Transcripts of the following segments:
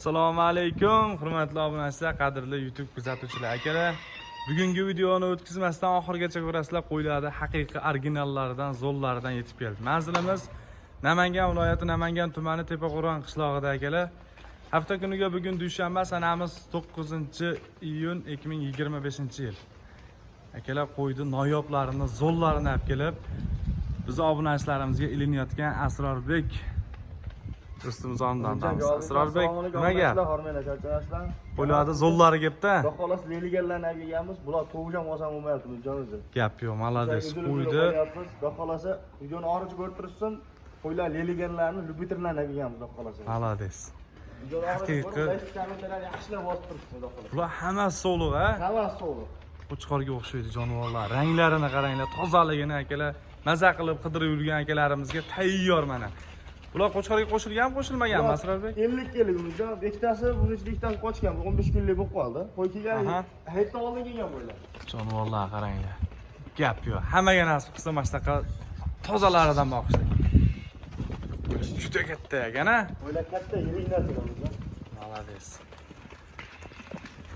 Assalomu alaykum, hurmatli obunachilar, qadrli YouTube kuzatuvchilar akalar. Bugungi videoni o'tkazmasdan oxirigacha ko'rasizlar. Qo'ylarda haqiqiy originallaridan, zo'llaridan yetib keldi. Manzilimiz Namangan viloyati Namangan tumani Tepaqo'rg'on qishlog'ida akalar. Hafta kuniga bugun dushanba, sanamiz 9-iyun 2025-yil. Akalar qo'ydi noyoblarini, zo'llarini olib kelib, biz obunachilarimizga ilinayotgan Asrorbek do'stimiz ondan Asrorbek nimaga? Qo'ylarda zo'llari gapda. Xudo xolos leliganlarni olib kelganmiz. Bular tug'ilgan olsam bo'lmayapti jonimizda. Gap yo'q, malades qo'ydi. Xudo xolosa videoni oxirigacha ko'rib tursin. Qo'ylar leliganlarni, lyubiterlarni olib kelganmiz, xudo xolosa. Malades. Haqiqiy. Yaxshilab bosib turibsiz, xudo xolosa. Bular hammasi so'liq, ha? Hammasi so'liq. Qo'chqorga o'xshaydi jonivorlar. Ranglarini qaranglar, tozaligini akalar, maza qilib qidirib yurgan akalarimizga tayyor mana. Bular qo'chqorga qo'shilganmi, qo'shilmaganmi Asrorbek? 50 kunlik umijon, ikkitasi bunun ichida ikkitasi qochgan, 15 kunlik bo'lib qoldi. Qo'y kelgan, hayitdan oldin kelgan bo'lar. Jonivorlar qaranglar. Gap yo'q. Hammaga nasib qilsa mana shunaqa tozalaridan boqishdi. Juda katta ekan-a? Bo'lar katta, yirik narsalar. Malades.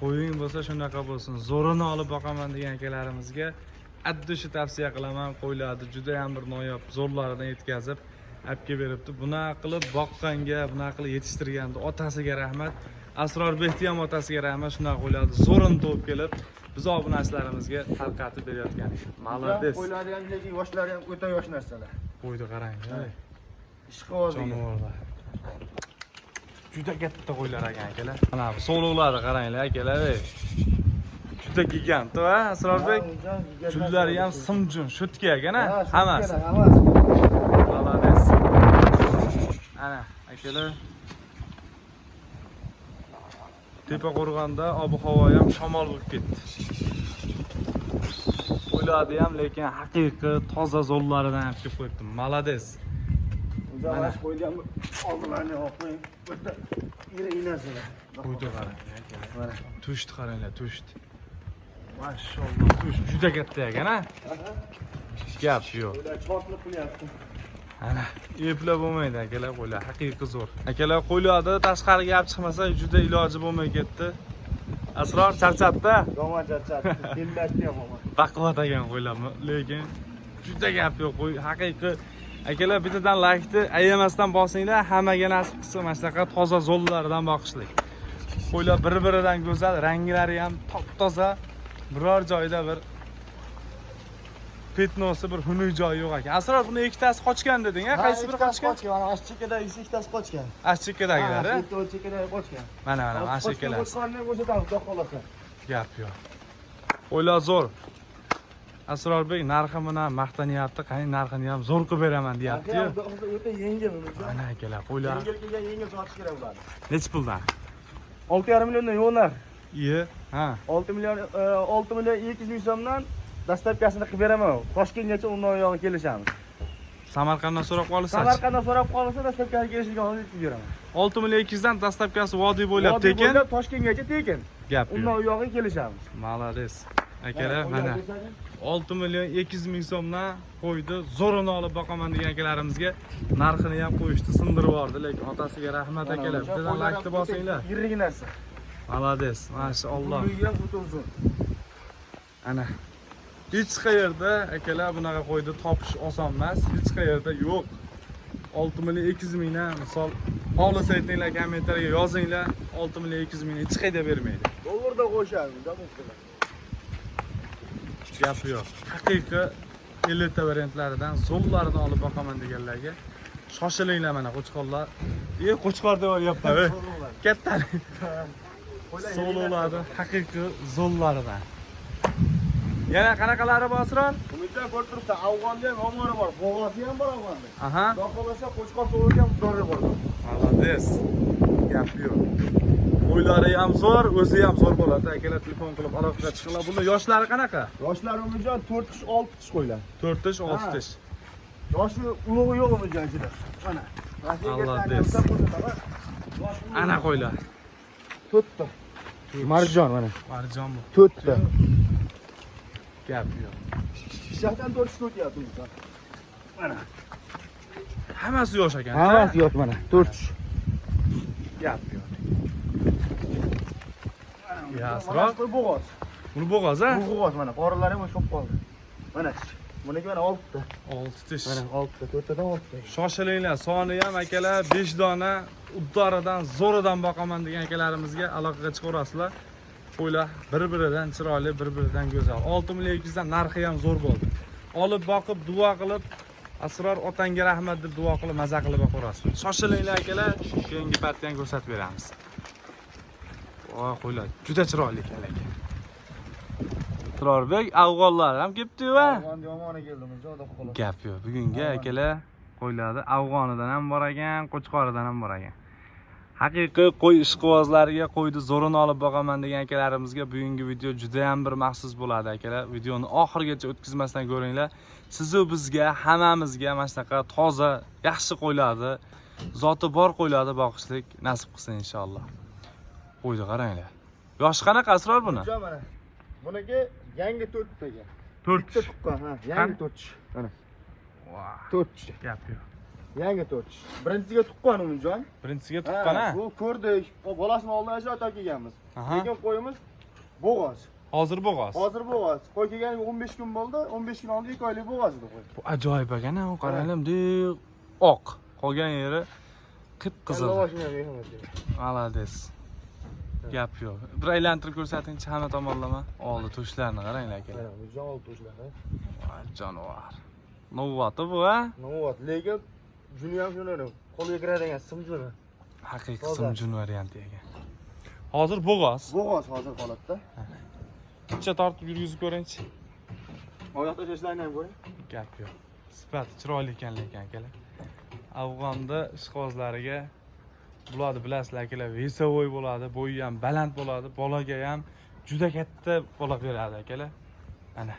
Qo'ying bo'lsa shunaqa bo'lsin. Zo'rini olib boqaman degan akalarimizga addishi tavsiya qilaman. Qo'ylarni juda ham bir noyob zo'rlaridan yetkazib olib beribdi. Bunaqa qilib boqqanga, bunaqa qilib yetishtirganda otasiga rahmat. Asrorbekning ham otasiga rahmat. Shunaqa qo'ylarni zo'rini topib kelib, biz obunachilarimizga tarqatib berayotgan. Malades. Qo'ylar ham lekin yoshlari ham o'ta yosh narsalar. Qo'ydi qarang. Ishqovoz jonivorlar. Juda katta qo'ylar ekan akalar. Mana bu so'liqlarni qaranglar akalar. Juda gigant, va Asrorbek. Jullari ham simjun, shutga ekan-a? Hammasi. Malades. Ana, akalar. Tepaqo'rg'onda ob-havo ham shamol bo'lib ketdi. Qo'ylarni ham lekin haqiqiy toza zo'llaridan olib kelib qo'yibdi. Malades. Mana qo'ygan oldilarni olib qo'ying. O'ta yirik narsalar. Qo'ydi qarang. Mana tushdi qaranglar, tushdi. Mashalloh, tush juda katta ekan-a? Gap yo'q. Ular chortlib qilyapti. Ana, eplab bo'lmaydi akalar, qo'ylar haqiqiy zo'r. Akalar qo'ylarni tashqariga olib chiqmasa juda iloji bo'lmay ketdi. Asror charchatdi. Yomon charchatdi. Kellatdi yomon. Baquvvat ekan qo'ylar, lekin juda gap yo'q. Qo'y haqiqiy akalar bittadan laykni ayamasdan bosinglar, hammaga nasib qilsa mana shunaqa toza zo'llardan boqishlik. Qo'ylar bir-biridan go'zal, ranglari ham top-toza. Biror joyda bir petnosi, bir xunuk joyi yo'q ekan. Asror buni ikkitasi qochgan deding-a? Qaysi biri qochgan? Mana ashchekadagi ikkitasi qochgan. Ashchekadagilar, a? Ashchekadagi qochgan. Mana ashchekalar. Qochganni ko'rsatamiz, xudo xolosa. Gap yo'q. Qo'ylar zo'r. Asrorbek narxi bilan maqtanyapti. Qani narxini ham zo'r qilib beraman deyapti-yu. O'ta yengil uni. Mana akalar, qo'ylar. Yengil kelgan yengil sotish kerak ularni. Necha puldan? 6,5 milliondan yo'nar. Iye, ha. 6 million 200 ming so'mdan dastavkasini qilib beraman. Toshkentgacha undan yog'i kelishamiz. Samarqanddan so'rab qolsa-chi? Samarqanddan so'rab qolsa dastavkasi kelishga olib beraman. 6 million 200 dan dastavkasi vodiy bo'ylab tekin. Toshkentgacha tekin. Gap yo'q. Undan yog'i kelishamiz. Malades. Akalar, mana 6 million 200 ming so'mdan qo'ydi. Zo'rini olib boqaman degan akalarimizga narxini ham qo'yishdi, sindirib yubordi, lekin otasiga rahmat akalar. Bittadan laykni bosinglar. Yirik narsa. Malades, mashalloh. Uyga o'tizun. Ana. Hech qayerda akalar bunaqa qo'ydi topish oson emas. Hech qayerda yo'q. 6 million 200 mingdan misol xohlas aytinglar, kommentariyga yozinglar. 6 million 200 ming hech qayerda bermaydi. Dollarda qo'shamiz, damoqlar. Gap yo'q. Haqiqiy elita variantlaridan zo'llarini olib boqaman deganlarga shoshilinglar mana qo'chqorlar. Qo'chqor deb o'ryapman. Katta. So'lovlarni haqiqiy zo'llaridan. Yana qanaqalari bor Asror? Bundan ko'rib turibsan, Afg'onda ham omori bor, bo'g'osi ham bor Afg'onda. Aha. Xudo xolosa qo'chqor so'rgan zo'ri bor. Malades. Gap yo'q. Qo'ylari ham zo'r, o'zi ham zo'r bo'ladi. Akalar telefon qilib aloqaga chiqinglar. Bunda yoshlari qanaqa? Yoshlari umumijan 4 tish, 6 tish qo'ylar. 4 tish, 6 tish. Yoshi ulug'i yo'q umumijan ichida. Mana. Malades. Ana qo'ylar. 4 ta. Marjon mana. Marjon bu. 4 ta. Gap yo'q. Shahdan 4 tish o'tyapti. Mana. Hammasi yosh ekan. Hammasi yosh mana. 4 tish. Gap yo'q. Yasroq. Bu bo'g'oz. Buni bo'g'oz a? Bu bo'g'oz mana qorinlari ham o'sib qoldi. Mana. Buniki mana 6 ta. 6 tish. Mana 6 ta, 4 tadan 6 ta. Shoshilinglar, soni ham akalar 5 dona uddoridan, zo'ridan boqaman degan akalarimizga aloqaga chiqaverasizlar. Qo'ylar bir-biridan chiroyli, bir-biridan go'zal. 6 million 200 dan narxi ham zo'r bo'ldi. Olib boqib, duo qilib, Asror otangga rahmat deb duo qilib, maza qilib boqaverasizlar. Shoshilinglar akalar, keyingi partiyani ko'rsatib beramiz. Voy, qo'ylar juda chiroyli ekan lekin. Asrorbek, afg'onlar ham kelibdi-ku. Yomon keldim, jo'da qoladi. Gap yo'q. Bugungi akalar qo'ylarda afg'onidan ham bor ekan, qo'chqoridan ham bor ekan. Haqiqiy qo'y ishqibozlariga qo'yni zo'rini olib boqaman degan akalarimizga bugungi video juda ham bir maxsus bo'ladi akalar. Videoni oxirigacha o'tkazmasdan ko'ringlar. Sizu bizga, hammamizga mana shunaqa toza, yaxshi qo'ylarni, zoti bor qo'ylarni boqishlik nasib qilsin inshaalloh. Qo'yni qaranglar. Yoshi qanaqa Asror buni? Mana. Buniki yangi 4 taga. 4 ta tuqqan, ha, yangi 4. Mana. Voy, 4. gap yo'q. Yangi 4. Birinchisiga tuqqan umumjon. Birinchisiga tuqqan a? Bu ko'rdik. Bolasini oldin ajratib kelganmiz. Lekin qo'yimiz bo'g'oz. Hozir bo'g'oz. Hozir bo'g'oz. Qo'y kelganiga 15 kun bo'ldi. 15 kun oldin 2 oylik bo'g'oz edi qo'y. Bu ajoyib ekan, u qaranglar, oq. Qolgan yeri qip-qizil. Malades. Gap yo'q. Bir aylantirib ko'rsatingchi hamma tomonlama. Oldi to'shlarni qaranglar aka. Mana bu jon to'shlari. Voy, jonivor. Novvati bu a? Novvat, lekin juni ham shuni qo'lga kiradigan simjuni. Haqiqiy simjun varianti ekan. Hozir bo'g'oz. Bo'g'oz hozir holatda. Picha tortib yurgizib ko'ringchi. Oyoqda tashlarini ham ko'ring. Gap yo'q. Sifati chiroyli ekan lekin akalar. Afg'onda ishqibozlariga bularni bilasizlar akalar, vesovoy bo'ladi, bo'yi ham baland bo'ladi, bolaga ham juda katta bola beradi akalar. Mana.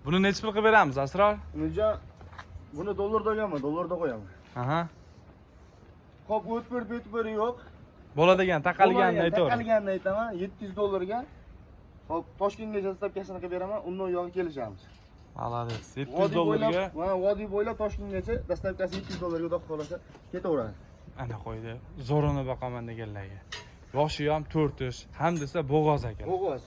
Buni necha pul qilib beramiz, Asror? Buni dollarda olganman, dollarda qo'yaman. Aha. Xo'p, o'tib yo'q. Bo'ladigan, taqalganini aytaver. Taqalganini aytaman, $700 ga. Xo'p, Toshkentga zastavkasini qilib beraman, undan yo'g'i kelishamiz. Malades. $700 ga. Mana vodiy bo'ylab Toshkentgacha zastavkasi $700 ga xudo xolasa ketaveradi. Ana qo'ydi. Zo'rini boqaman deganlarga. Yoshi ham 4 yosh, ham desa bo'g'oz ekan. Bo'g'oz.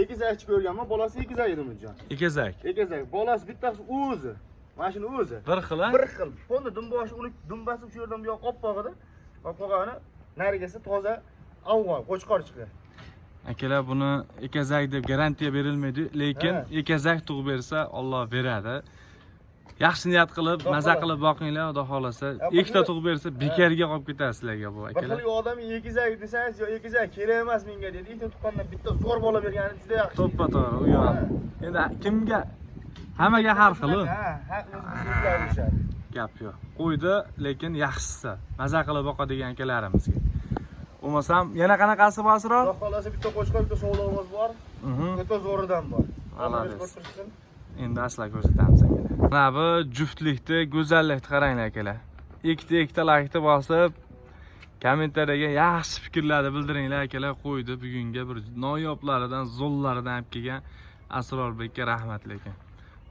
Egizakchi ko'rganman, bolasi egizak edi bunjon. Egizak. Egizak. Bolasi bittasi o'zi. Mana shuni o'zi. Bir xil a? Bir xil. Qo'lni dumboshi uni dumbasi shu yerdan bu yoq oppoq edi. Oppoqani narigisi toza afg'on, qo'chqor chiqdi. Akalar, buni ekazak deb garantiya berilmaydi, lekin ekazak tug'ib bersa Alloh beradi. Yaxshi niyat qilib, maza qilib boqinglar, xudo xolasa. Ikkita tug'ib bersa bekarga qolib ketadi sizlarga bu akalar. Bir xil odam egizak desangiz, yo egizak kerak emas menga dedi. Ikkita tuqqandan bitta zo'r bola bergani juda yaxshi. To'ppa-to'g'ri, u yoq. Endi kimga hammaga har xil. Ha, o'zlari Gap yo'q. Qo'ydi, lekin yaxshisi. Maza qilib boqadigan akalarimizga. Bo'lmasam, yana qanaqasi bor Asror? Xudo xolasa bitta qo'chqor, bitta sovlig'imiz bor. Bitta zo'ridan bor. Malades. Endi asla ko'rsatamiz akalar. Mana bu juftlikni go'zallikni qaranglar akalar. Ikkita laykni bosib, kommentariyaga yaxshi fikrlarni bildiringlar akalar. Qo'ydi bugunga bir noyoblaridan, zo'llaridan olib kelgan Asrorbekka rahmat lekin.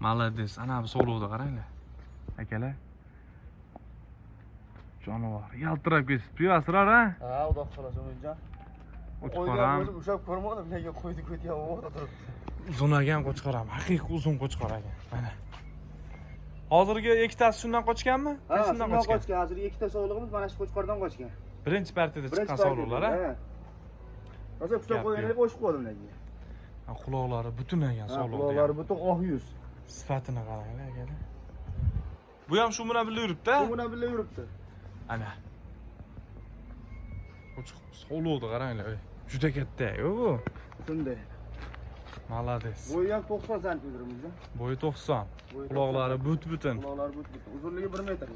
Malades. Ana bu sovliqni qaranglar. Akalar. Jonivor. Yaltirab ketibdi-yu Asror a? Ha, xudo xolasa o'yinjon. Qo'ygan o'zim ushlab ko'rmadim, lekin qo'ydi ko'tyapti, o'g'ri turibdi. Uzunagan qo'chqor ham, haqiqiy uzun qo'chqor ekan. Mana. Hozirgi ikkitasi shundan qochganmi? Ha, shundan qochgan. Hozir ikkita sovlig'imiz mana shu qo'chqordan qochgan. Birinchi partiyada chiqqan sovliqlar a? Ha. Hozir kuchab qo'yganlar qo'shib qo'ydim lekin. Quloqlari butunagan sovliq. Quloqlari butun oq yuz. Sifatini qaranglar akalar. Bu ham shu bilan birga yuribdi. Shu bilan birga yuribdi. Ana. Sovliqni qaranglar. Juda katta-ku bu. Shunday. Malades. Bo'yi ham 90 santimetrimiz. Bo'yi 90. Quloqlari but-butun. Quloqlari but-butun. Uzunligi 1 metr.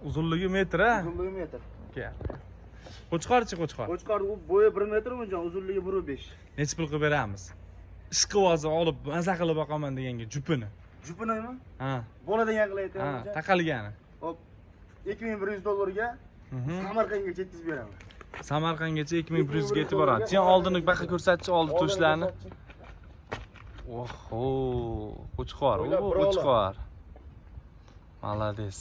Uzunligi metr a? Uzunligi metr. Qo'chqorchi qo'chqor. Qo'chqor bo'yi 1 metr bunjon, uzunligi 1.5. Necha pul qilib beramiz? Ishqivozni olib maza qilib boqaman deganga jupini. Jupinimi? Ha. Bo'ladigan qilayapti. Ha, taqalgani. Hop. $2100 ga Samarqandga yetkazib beraman. Samarqandgacha 2100 ga yetib boradi. Sen oldini baqa ko'rsatchi, oldi to'shlarni. Oho, qo'chqor, u qo'chqor. Malades.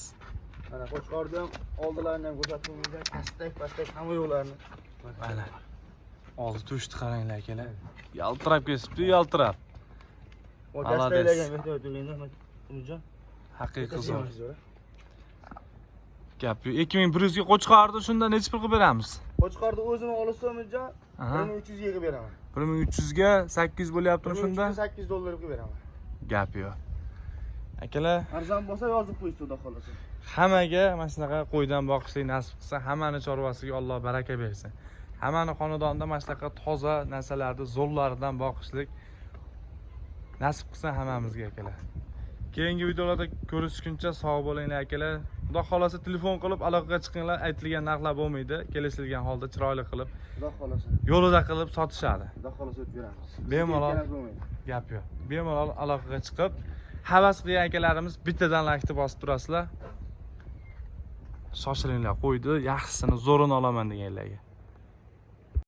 Mana qo'chqorni ham oldilarini ham ko'rsatdim. Pastak hamma yo'qlarni. Mana. Oldi to'shni qaranglar akalar. Yaltirab kesibdi, yaltirab. O'tastaylagan mehnatligini Umidjon. Haqiqiy zo'r. Gap yo'q. 2100 ga qo'chqordi, shunda necha pul qilib beramiz? Qo'chqorni o'zini olsa Umidjon 1300 ga qilib beraman. 1300 ga 800 bo'lyaptimi shunda? 800 dollar qilib beraman. Gap yo'q. Akalar, Arzon bo'lsa yozib qo'ysiz, xudo xolasa. hammaga mana shunaqa qo'ydan boqishlik nasib qilsa, hammani chorvasiga Alloh baraka bersin. Hammani xonadonida mana shunaqa toza narsalarni, zo'rlaridan boqishlik nasib qilsa hammamizga akalar. Keyingi videolarda ko'rishguncha sog' bo'linglar akalar. Xudo xolasa telefon qilib aloqaga chiqinglar, aytilgan narxlar bo'lmaydi. Kelishilgan holda chiroyli qilib, Xudo xolasa. yo'lida qilib sotishadi. Xudo xolasa o'tib beramiz. Bemalol gap yo'q. Bemalol aloqaga chiqib, havas qilgan akalarimiz bittadan laykni bosib turasizlar. Shoshilinglar, qo'ydi, yaxshisini zo'rini olaman deganlarga.